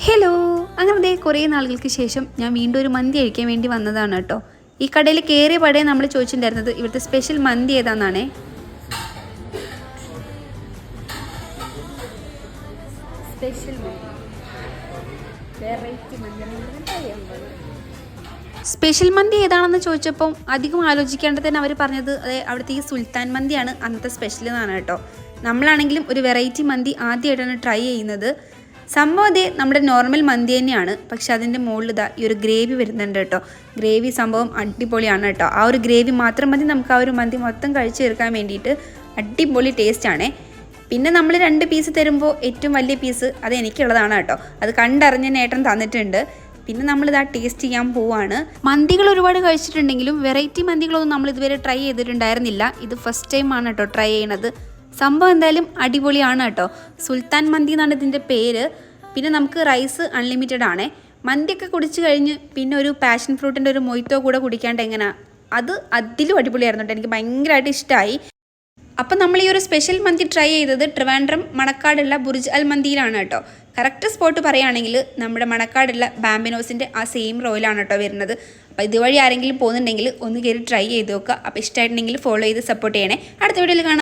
Hello, അങ്ങനെ കുറേ നാളുകൾക്ക് ശേഷം ഞാൻ വീണ്ടും ഒരു മന്തി കഴിക്കാൻ വേണ്ടി വന്നതാണ് കേട്ടോ. ഈ കടയിൽ കയറിയ പടയെ നമ്മൾ ചോദിച്ചിട്ടുണ്ടായിരുന്നത് ഇവിടുത്തെ സ്പെഷ്യൽ മന്തി ഏതാണെന്നാണേ. സ്പെഷ്യൽ മന്തി ഏതാണെന്ന് ചോദിച്ചപ്പോൾ അധികം ആലോചിക്കാണ്ട് തന്നെ അവർ പറഞ്ഞത് അവിടുത്തെ ഈ സുൽത്താൻ മന്തിയാണ് അന്നത്തെ സ്പെഷ്യൽ എന്നാണ് കേട്ടോ. നമ്മളാണെങ്കിലും ഒരു വെറൈറ്റി മന്തി ആദ്യമായിട്ടാണ് ട്രൈ ചെയ്യുന്നത്. സംഭവം അതേ നമ്മുടെ നോർമൽ മന്തി തന്നെയാണ്, പക്ഷെ അതിൻ്റെ മുകളിൽ ഈ ഒരു ഗ്രേവി വരുന്നുണ്ട് കേട്ടോ. ഗ്രേവി സംഭവം അടിപൊളിയാണ് കേട്ടോ. ആ ഒരു ഗ്രേവി മാത്രം മതി നമുക്ക് ആ ഒരു മന്തി മൊത്തം കഴിച്ചു തീർക്കാൻ വേണ്ടിയിട്ട്. അടിപൊളി ടേസ്റ്റാണേ. പിന്നെ നമ്മൾ 2 പീസ് തരുമ്പോൾ ഏറ്റവും വലിയ പീസ് അത് എനിക്കുള്ളതാണ് കേട്ടോ. അത് കണ്ടറിഞ്ഞ നേട്ടം തന്നിട്ടുണ്ട്. പിന്നെ നമ്മളിതാ ടേസ്റ്റ് ചെയ്യാൻ പോവാണ്. മന്തികൾ ഒരുപാട് കഴിച്ചിട്ടുണ്ടെങ്കിലും വെറൈറ്റി മന്തികളൊന്നും നമ്മൾ ഇതുവരെ ട്രൈ ചെയ്തിട്ടുണ്ടായിരുന്നില്ല. ഇത് ഫസ്റ്റ് ടൈമാണ് കേട്ടോ ട്രൈ ചെയ്യണത്. സംഭവം എന്തായാലും അടിപൊളിയാണ് കേട്ടോ. സുൽത്താൻ മന്തി എന്നാണ് ഇതിൻ്റെ പേര്. പിന്നെ നമുക്ക് റൈസ് അൺലിമിറ്റഡ് ആണേ. മന്തിയൊക്കെ കുടിച്ച് കഴിഞ്ഞ് പിന്നെ ഒരു പാഷൻ ഫ്രൂട്ടിൻ്റെ ഒരു മൊയ്ത്തോ കൂടെ കുടിക്കാണ്ട് എങ്ങനെയാ, അത് അതിലും അടിപൊളിയായിരുന്നു കേട്ടോ. എനിക്ക് ഭയങ്കരമായിട്ട് ഇഷ്ടമായി. അപ്പം നമ്മൾ ഈ ഒരു സ്പെഷ്യൽ മന്തി ട്രൈ ചെയ്തത് ട്രിവാൻഡ്രം മണക്കാടുള്ള ബുർജ് അൽ മന്തിയിലാണ് കേട്ടോ. കറക്റ്റ് സ്പോട്ട് പറയുകയാണെങ്കിൽ നമ്മുടെ മണക്കാടുള്ള ബാംബിനോസിൻ്റെ ആ സെയിം റോയിലാണ് കേട്ടോ വരുന്നത്. അപ്പോൾ ഇതുവഴി ആരെങ്കിലും പോകുന്നുണ്ടെങ്കിൽ ഒന്ന് കയറി ട്രൈ ചെയ്ത് നോക്കുക. അപ്പോൾ ഇഷ്ടമായിട്ടുണ്ടെങ്കിൽ ഫോളോ ചെയ്ത് സപ്പോർട്ട് ചെയ്യണേ. അടുത്ത വീഡിയോയിൽ കാണാം.